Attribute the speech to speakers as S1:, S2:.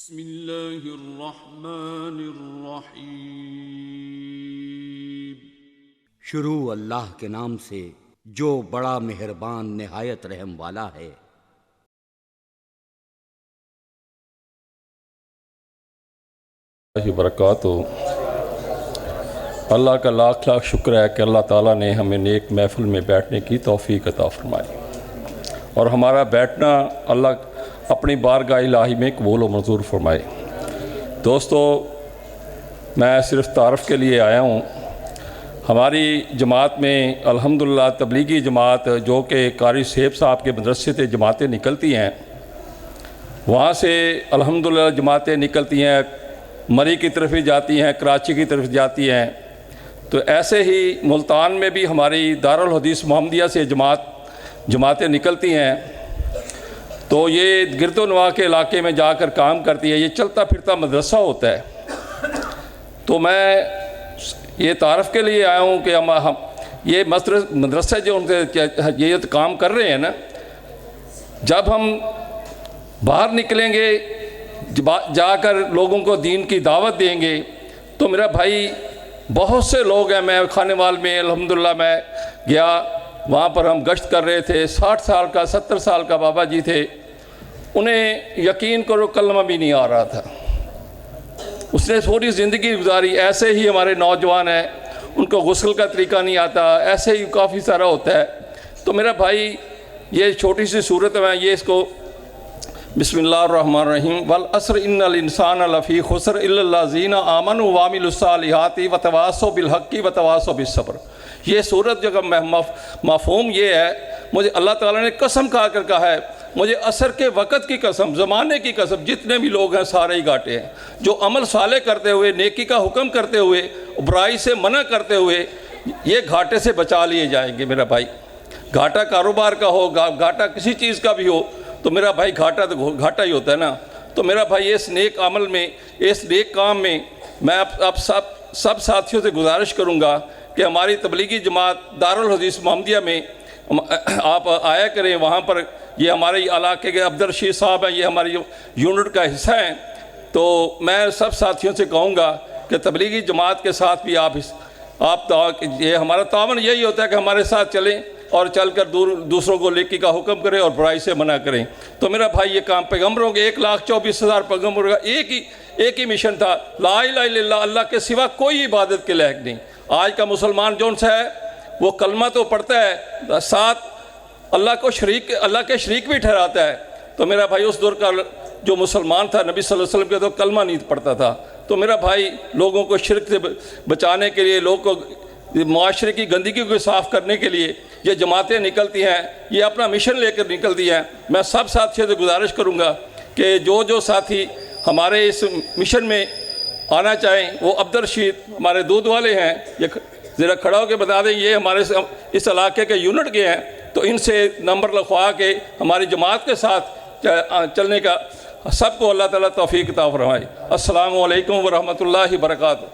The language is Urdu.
S1: بسم اللہ الرحمن الرحیم۔
S2: شروع اللہ کے نام سے جو بڑا مہربان نہایت رحم والا ہے۔
S3: وبرکاتہ۔ اللہ کا لاکھ لاکھ شکر ہے کہ اللہ تعالیٰ نے ہمیں نیک محفل میں بیٹھنے کی توفیق عطا فرمائی، اور ہمارا بیٹھنا اللہ اپنی بارگاہ الہی میں قبول و منظور فرمائے۔ دوستو، میں صرف تعارف کے لیے آیا ہوں۔ ہماری جماعت میں الحمدللہ تبلیغی جماعت جو کہ قاری سیب صاحب کے مدرسے سے جماعتیں نکلتی ہیں، وہاں سے الحمدللہ جماعتیں نکلتی ہیں، مری کی طرف بھی جاتی ہیں، کراچی کی طرف جاتی ہیں۔ تو ایسے ہی ملتان میں بھی ہماری دارالحدیث محمدیہ سے جماعتیں نکلتی ہیں، تو یہ گرد و نواح کے علاقے میں جا کر کام کرتی ہے۔ یہ چلتا پھرتا مدرسہ ہوتا ہے۔ تو میں یہ تعارف کے لیے آیا ہوں کہ ہم یہ مدرسے جو ان سے یہ کام کر رہے ہیں نا، جب ہم باہر نکلیں گے، جا کر لوگوں کو دین کی دعوت دیں گے، تو میرا بھائی بہت سے لوگ ہیں۔ میں خانے وال میں الحمدللہ میں گیا، وہاں پر ہم گشت کر رہے تھے۔ 60 سال کا 70 سال کا بابا جی تھے، انہیں یقین کرو کلمہ بھی نہیں آ رہا تھا۔ اس نے پوری زندگی گزاری۔ ایسے ہی ہمارے نوجوان ہیں، ان کو غسل کا طریقہ نہیں آتا، ایسے ہی کافی سارا ہوتا ہے۔ تو میرا بھائی یہ چھوٹی سی صورت میں یہ اس کو بسم اللہ الرحمن الرحیم والعصر ان الانسان لفی خسر الا الذین آمنوا وعملوا الصالحات وتواصوا بالحق وتواصوا بالصبر۔ یہ صورت جو مفہوم یہ ہے، مجھے اللہ تعالیٰ نے قسم کھا کر کہا ہے، مجھے عصر کے وقت کی قسم، زمانے کی قسم، جتنے بھی لوگ ہیں سارے ہی گھاٹے ہیں۔ جو عمل صالح کرتے ہوئے، نیکی کا حکم کرتے ہوئے، برائی سے منع کرتے ہوئے، یہ گھاٹے سے بچا لیے جائیں گے میرا بھائی۔ گھاٹا کاروبار کا ہو، گھاٹا کسی چیز کا بھی ہو، تو میرا بھائی گھاٹا تو گھاٹا ہی ہوتا ہے نا۔ تو میرا بھائی اس نیک عمل میں، اس نیک کام میں میں آپ سب ساتھیوں سے گزارش کروں گا کہ ہماری تبلیغی جماعت دارالحدیث محمدیہ میں آپ آیا کریں۔ وہاں پر یہ ہمارے علاقے کے عبدالرشید صاحب ہیں، یہ ہماری یونٹ کا حصہ ہیں۔ تو میں سب ساتھیوں سے کہوں گا کہ تبلیغی جماعت کے ساتھ بھی آپ یہ ہمارا تعاون یہی ہوتا ہے کہ ہمارے ساتھ چلیں اور چل کر دوسروں کو نیکی کا حکم کریں اور برائی سے منع کریں۔ تو میرا بھائی یہ کام پیغمبروں کے 1,24,000 پیغمبروں کا ایک ہی مشن تھا، لا الہ الا اللہ، اللہ کے سوا کوئی عبادت کے لائق نہیں۔ آج کا مسلمان جون سا ہے، وہ کلمہ تو پڑھتا ہے، ساتھ اللہ کے شریک بھی ٹھہراتا ہے۔ تو میرا بھائی اس دور کا جو مسلمان تھا، نبی صلی اللہ علیہ وسلم کے تو کلمہ نہیں پڑھتا تھا۔ تو میرا بھائی لوگوں کو شرک سے بچانے کے لیے، لوگوں کو معاشرے کی گندگی کو صاف کرنے کے لیے یہ جماعتیں نکلتی ہیں، یہ اپنا مشن لے کر نکلتی ہیں۔ میں سب ساتھیوں سے گزارش کروں گا کہ جو ساتھی ہمارے اس مشن میں آنا چاہیں، وہ عبدالرشید ہمارے دودھ والے ہیں، یہ ذرا کھڑا ہو کے بتا دیں، یہ ہمارے اس علاقے کے یونٹ کے ہیں۔ تو ان سے نمبر لکھوا کے ہماری جماعت کے ساتھ چلنے کا سب کو اللہ تعالیٰ توفیق عطا فرمائے۔ السلام علیکم ورحمۃ اللہ وبرکاتہ۔